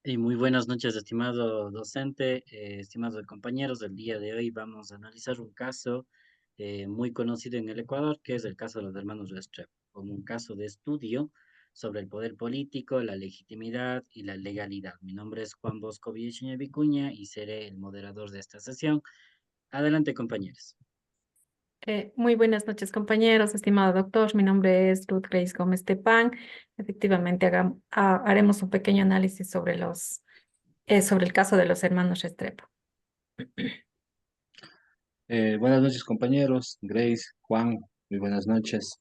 Y muy buenas noches, estimado docente, estimados compañeros. El día de hoy vamos a analizar un caso muy conocido en el Ecuador, que es el caso de los hermanos Restrepo, como un caso de estudio sobre el poder político, la legitimidad y la legalidad. Mi nombre es Juan Bosco Villachuña Vicuña y seré el moderador de esta sesión. Adelante, compañeros. Muy buenas noches, compañeros, estimado doctor. Mi nombre es Ruth Grace Gómez Tepán. Efectivamente, haremos un pequeño análisis sobre sobre el caso de los hermanos Restrepo. Buenas noches, compañeros. Grace, Juan, muy buenas noches.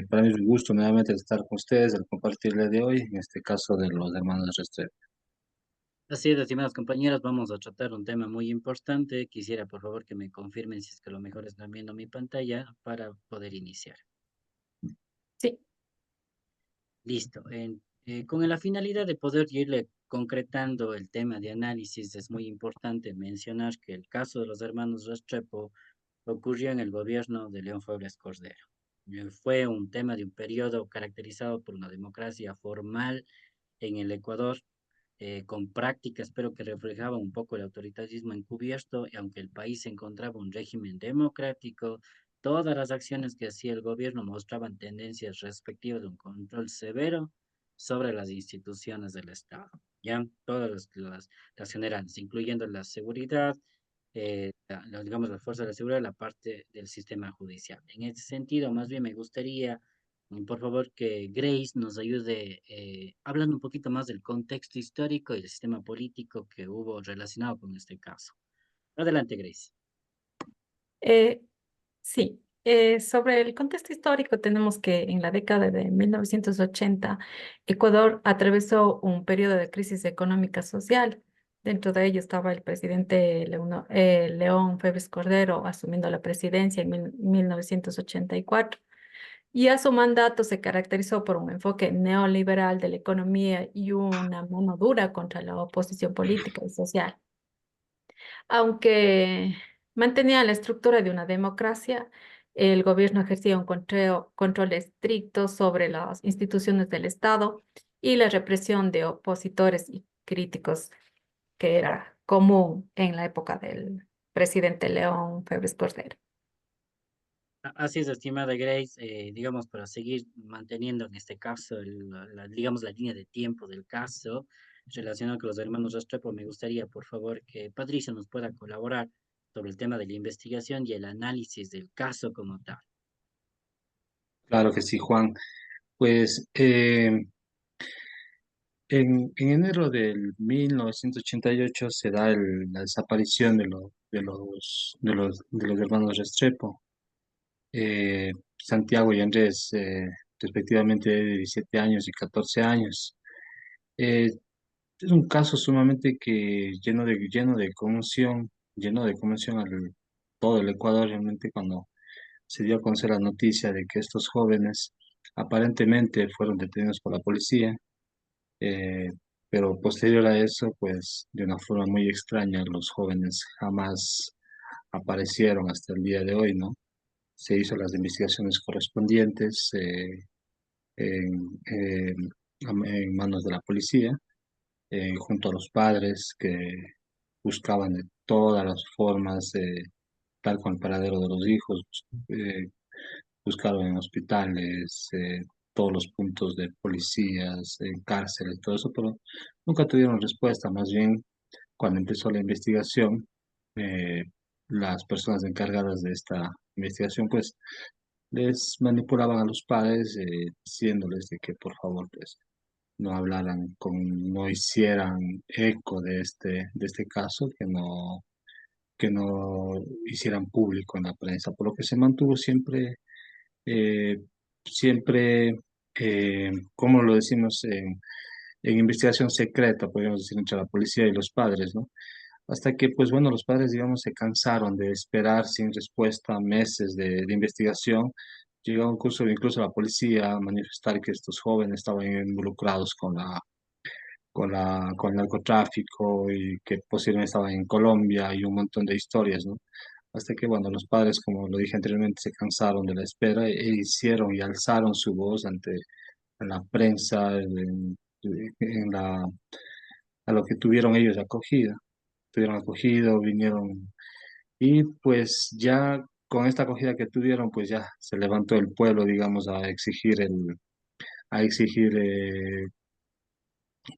Para mí es un gusto nuevamente estar con ustedes al compartir el día de hoy, en este caso de los hermanos Restrepo. Así es, estimados compañeros, vamos a tratar un tema muy importante. Quisiera, por favor, que me confirmen si es que lo mejor están viendo mi pantalla para poder iniciar. Sí, Listo. Con la finalidad de poder irle concretando el tema de análisis, es muy importante mencionar que el caso de los hermanos Restrepo ocurrió en el gobierno de León Febres Cordero. Fue un tema de un periodo caracterizado por una democracia formal en el Ecuador, con prácticas, pero que reflejaba un poco el autoritarismo encubierto, y aunque el país se encontraba un régimen democrático, todas las acciones que hacía el gobierno mostraban tendencias respectivas de un control severo sobre las instituciones del Estado, ¿ya? Todas las generales, incluyendo la seguridad, digamos, la fuerza de la seguridad, la parte del sistema judicial. En ese sentido, más bien me gustaría por favor, que Grace nos ayude hablando un poquito más del contexto histórico y del sistema político que hubo relacionado con este caso. Adelante, Grace. eh, sí. Sobre el contexto histórico, tenemos que en la década de 1980, Ecuador atravesó un periodo de crisis económica social. Dentro de ello estaba el presidente León Febres Cordero asumiendo la presidencia en 1984. Y a su mandato se caracterizó por un enfoque neoliberal de la economía y una mano dura contra la oposición política y social. Aunque mantenía la estructura de una democracia, el gobierno ejercía un control estricto sobre las instituciones del Estado y la represión de opositores y críticos, que era común en la época del presidente León Febres Cordero. Así es, estimada Grace, digamos, para seguir manteniendo en este caso, digamos, la línea de tiempo del caso relacionado con los hermanos Restrepo, me gustaría, por favor, que Patricio nos pueda colaborar sobre el tema de la investigación y el análisis del caso como tal. Claro que sí, Juan. Pues en enero del 1988 se da la desaparición de los hermanos Restrepo. Santiago y Andrés, respectivamente de 17 años y 14 años. Eh, Es un caso sumamente que lleno de conmoción al todo el Ecuador realmente cuando se dio a conocer la noticia de que estos jóvenes aparentemente fueron detenidos por la policía, eh, pero posterior a eso, pues de una forma muy extraña, los jóvenes jamás aparecieron hasta el día de hoy, ¿no? Se hizo las investigaciones correspondientes en manos de la policía junto a los padres que buscaban de todas las formas dar con el paradero de los hijos, eh, buscaron en hospitales, todos los puntos de policías, en cárceles, todo eso, pero nunca tuvieron respuesta. Más bien, cuando empezó la investigación, eh, las personas encargadas de esta investigación, pues, les manipulaban a los padres, diciéndoles de que por favor, pues, no hablaran no hicieran eco de este caso, que no hicieran público en la prensa, por lo que se mantuvo eh, siempre, como lo decimos, en investigación secreta, podríamos decir, entre la policía y los padres, ¿no? Hasta que, pues bueno, los padres, digamos, se cansaron de esperar sin respuesta meses de investigación. Llegó incluso la policía a manifestar que estos jóvenes estaban involucrados con el narcotráfico y que posiblemente estaban en Colombia y un montón de historias, ¿no? Hasta que, bueno, los padres, como lo dije anteriormente, se cansaron de la espera hicieron y alzaron su voz ante la prensa, en la, a lo que tuvieron ellos acogida. Tuvieron acogido, vinieron y pues ya con esta acogida que tuvieron, pues ya se levantó el pueblo, digamos, a exigir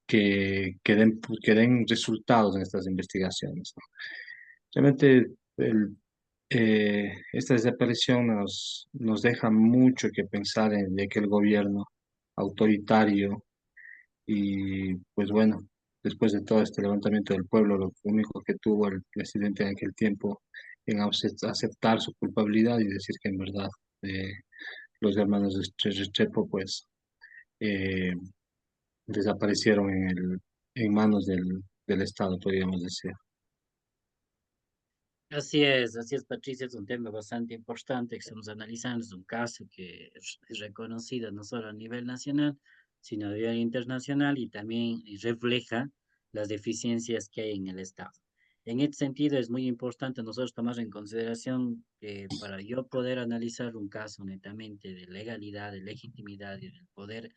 que den resultados en estas investigaciones, ¿no? Realmente esta desaparición nos deja mucho que pensar en de que el gobierno autoritario y pues bueno, después de todo este levantamiento del pueblo, lo único que tuvo el presidente en aquel tiempo en aceptar su culpabilidad y decir que en verdad eh, los hermanos de Restrepo pues eh, desaparecieron en manos del Estado, podríamos decir. Así es, Patricia, es un tema bastante importante que estamos analizando, es un caso que es reconocido no solo a nivel nacional, sino a nivel internacional y también refleja las deficiencias que hay en el Estado. En este sentido, es muy importante nosotros tomar en consideración que para yo poder analizar un caso netamente de legalidad, de legitimidad y del poder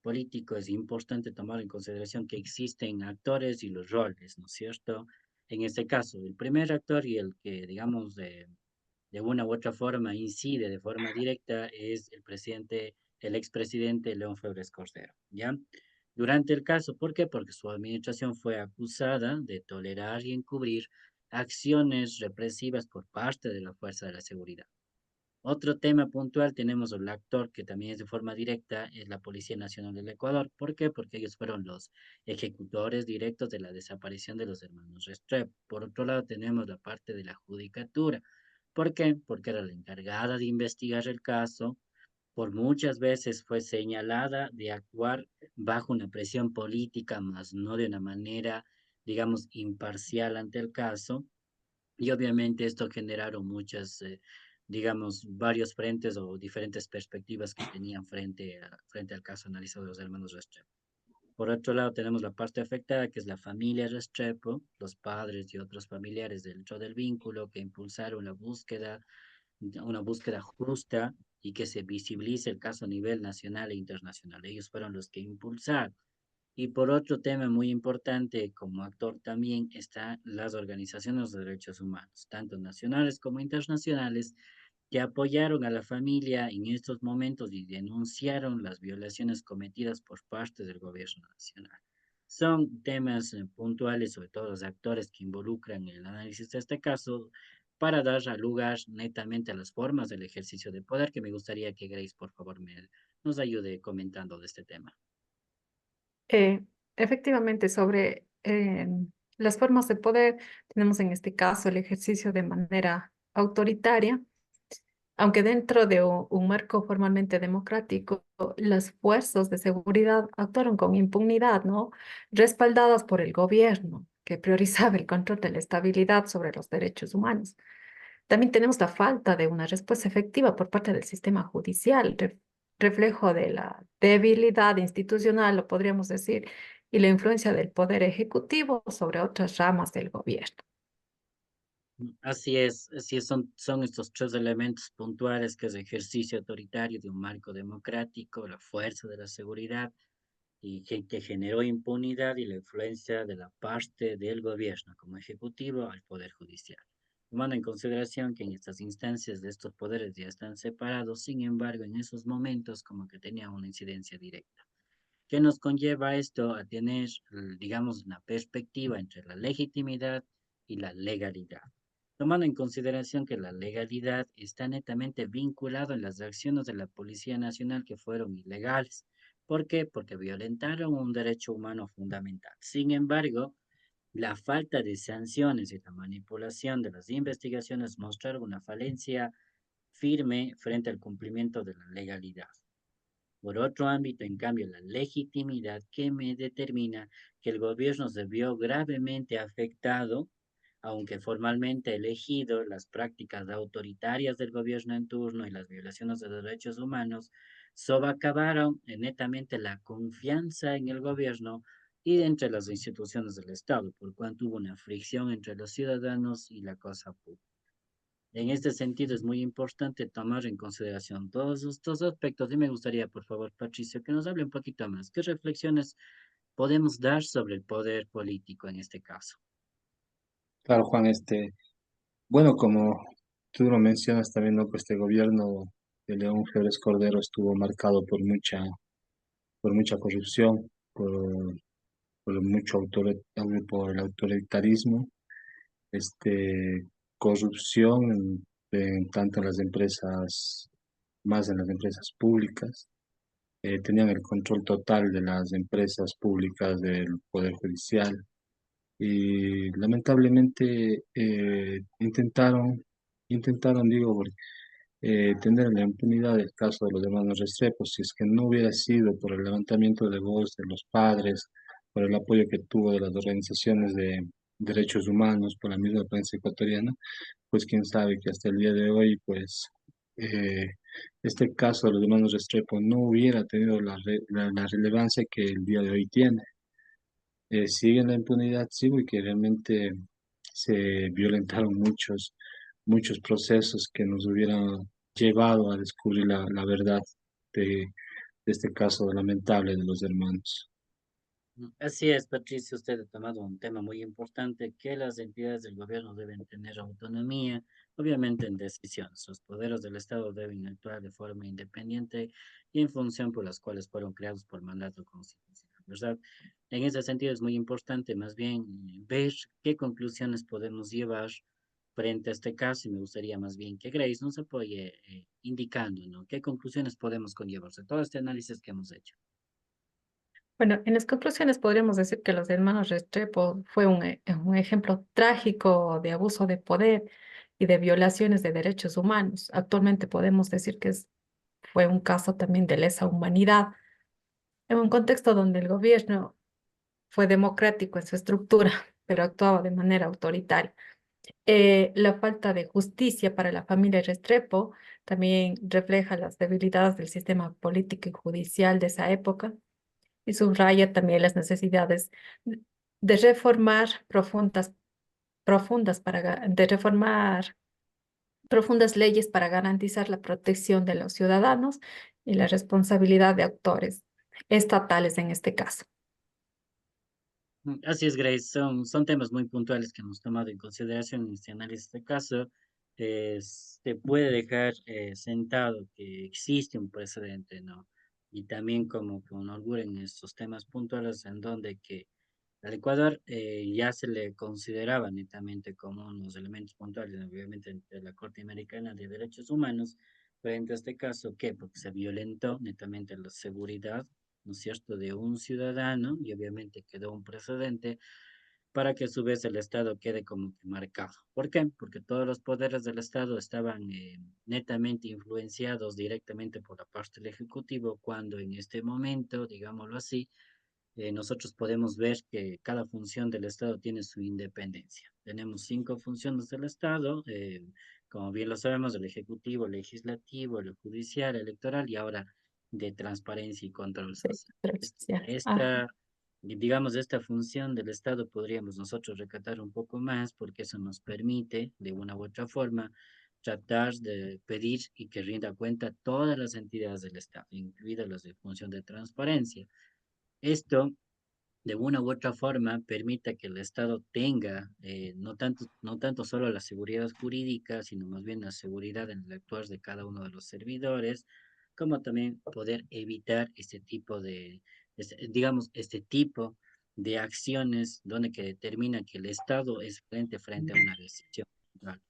político, es importante tomar en consideración que existen actores y los roles, ¿no es cierto? En este caso, el primer actor y el que, digamos, de una u otra forma incide de forma directa es el presidente, el expresidente León Febres Cordero, ¿ya? Durante el caso, ¿por qué? Porque su administración fue acusada de tolerar y encubrir acciones represivas por parte de la Fuerza de la Seguridad. Otro tema puntual tenemos el actor que también es de forma directa, es la Policía Nacional del Ecuador. ¿Por qué? Porque ellos fueron los ejecutores directos de la desaparición de los hermanos Restrepo. Por otro lado, tenemos la parte de la judicatura. ¿Por qué? Porque era la encargada de investigar el caso. Por muchas veces fue señalada de actuar bajo una presión política, más no de una manera, digamos, imparcial ante el caso. Y obviamente esto generaron muchas, digamos, varios frentes o diferentes perspectivas que tenían frente al caso analizado de los hermanos Restrepo. Por otro lado, tenemos la parte afectada, que es la familia Restrepo, los padres y otros familiares dentro del vínculo que impulsaron la búsqueda, una búsqueda justa y que se visibilice el caso a nivel nacional e internacional. Ellos fueron los que impulsaron. Y por otro tema muy importante, como actor también están las organizaciones de derechos humanos, tanto nacionales como internacionales, que apoyaron a la familia en estos momentos y denunciaron las violaciones cometidas por parte del gobierno nacional. Son temas puntuales, sobre todo los actores que involucran el análisis de este caso, para dar a lugar netamente a las formas del ejercicio de poder, que me gustaría que Grace, por favor, nos ayude comentando de este tema. Eh, Efectivamente, sobre las formas de poder, tenemos en este caso el ejercicio de manera autoritaria, aunque dentro de un marco formalmente democrático, las fuerzas de seguridad actuaron con impunidad, ¿no? Respaldadas por el gobierno, que priorizaba el control de la estabilidad sobre los derechos humanos. También tenemos la falta de una respuesta efectiva por parte del sistema judicial, reflejo de la debilidad institucional, lo podríamos decir, y la influencia del poder ejecutivo sobre otras ramas del gobierno. Así es, son estos tres elementos puntuales que es el ejercicio autoritario de un marco democrático, la fuerza de la seguridad y que generó impunidad y la influencia de la parte del gobierno como ejecutivo al poder judicial. Tomando en consideración que en estas instancias de estos poderes ya están separados, sin embargo, en esos momentos como que tenían una incidencia directa. ¿Qué nos conlleva esto a tener, digamos, una perspectiva entre la legitimidad y la legalidad? Tomando en consideración que la legalidad está netamente vinculada en las acciones de la Policía Nacional que fueron ilegales. ¿Por qué? Porque violentaron un derecho humano fundamental. Sin embargo, la falta de sanciones y la manipulación de las investigaciones mostraron una falencia firme frente al cumplimiento de la legalidad. Por otro ámbito, en cambio, la legitimidad que me determina que el gobierno se vio gravemente afectado, aunque formalmente elegido, las prácticas autoritarias del gobierno en turno y las violaciones de derechos humanos socavaron netamente la confianza en el gobierno y entre las instituciones del Estado, por cuanto hubo una fricción entre los ciudadanos y la cosa pública. En este sentido, es muy importante tomar en consideración todos estos aspectos y me gustaría, por favor, Patricio, que nos hable un poquito más. ¿Qué reflexiones podemos dar sobre el poder político en este caso? Claro, Juan, bueno, como tú lo mencionas también, ¿no? Pues este gobierno de León Febres Cordero estuvo marcado por mucha corrupción, por por el autoritarismo, corrupción tanto en las empresas, más en las empresas públicas. Tenían el control total de las empresas públicas del Poder Judicial y lamentablemente intentaron, digo, tener la impunidad del caso de los hermanos Restrepo. Si es que no hubiera sido por el levantamiento de voz de los padres, por el apoyo que tuvo de las organizaciones de derechos humanos, por la misma prensa ecuatoriana, pues quién sabe que hasta el día de hoy, pues eh, este caso de los hermanos Restrepo no hubiera tenido la relevancia que el día de hoy tiene. Sigue en la impunidad, sí, y que realmente se violentaron muchos procesos que nos hubieran llevado a descubrir la verdad de este caso lamentable de los hermanos. Así es, Patricia, usted ha tomado un tema muy importante, que las entidades del gobierno deben tener autonomía, obviamente en decisiones. Los poderes del Estado deben actuar de forma independiente y en función por las cuales fueron creados por mandato constitucional, ¿verdad? En ese sentido es muy importante más bien ver qué conclusiones podemos llevar frente a este caso y me gustaría más bien que Grace nos apoye indicando, ¿no? ¿Qué conclusiones podemos conllevar de todo este análisis que hemos hecho? Bueno, en las conclusiones podríamos decir que los hermanos Restrepo fue un ejemplo trágico de abuso de poder y de violaciones de derechos humanos. Actualmente podemos decir que fue un caso también de lesa humanidad, en un contexto donde el gobierno fue democrático en su estructura, pero actuaba de manera autoritaria. La falta de justicia para la familia Restrepo también refleja las debilidades del sistema político y judicial de esa época y subraya también las necesidades de reformar de reformar profundas leyes para garantizar la protección de los ciudadanos y la responsabilidad de autores estatales en este caso. Así es, Grace. Son temas muy puntuales que hemos tomado en consideración en este análisis de caso. Se puede dejar sentado que existe un precedente, ¿no? Y también como que un orgullo en estos temas puntuales en donde que al Ecuador ya se le consideraba netamente como unos elementos puntuales, obviamente, de la Corte Americana de Derechos Humanos, frente a este caso, ¿qué? Porque se violentó netamente la seguridad, ¿no es cierto?, de un ciudadano y obviamente quedó un precedente para que a su vez el Estado quede como que marcado. ¿Por qué? Porque todos los poderes del Estado estaban netamente influenciados directamente por la parte del Ejecutivo, cuando en este momento, digámoslo así, nosotros podemos ver que cada función del Estado tiene su independencia. Tenemos 5 funciones del Estado, como bien lo sabemos, el ejecutivo, el legislativo, el judicial, el electoral y ahora de transparencia y control Sí, social. pero Es- social. Ajá. Esta, digamos, esta función del Estado podríamos nosotros recatar un poco más porque eso nos permite, de una u otra forma, tratar de pedir y que rinda cuenta todas las entidades del Estado, incluidas las de función de transparencia. Esto, de una u otra forma, permita que el Estado tenga no tanto solo la seguridad jurídica, sino más bien la seguridad en el actuar de cada uno de los servidores, como también poder evitar digamos, este tipo de acciones donde que determina que el Estado es frente a una decisión central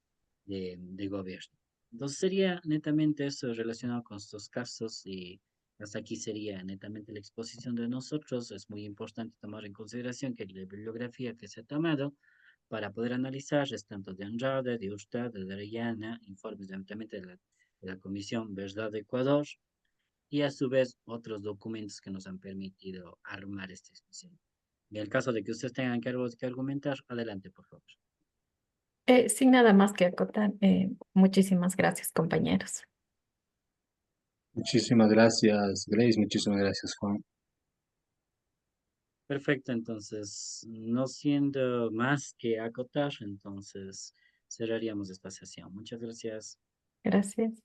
de gobierno. Entonces sería netamente eso relacionado con estos casos y hasta aquí sería netamente la exposición de nosotros. Es muy importante tomar en consideración que la bibliografía que se ha tomado para poder analizar es tanto de Andrade, de Hurtado, de Arellana, informes directamente de la Comisión Verdad de Ecuador y a su vez otros documentos que nos han permitido armar esta discusión. En el caso de que ustedes tengan que algo que argumentar, adelante, por favor. Sin nada más que acotar, muchísimas gracias, compañeros. Muchísimas gracias, Grace, muchísimas gracias, Juan. Perfecto, entonces, no siendo más que acotar, entonces cerraríamos esta sesión. Muchas gracias. Gracias.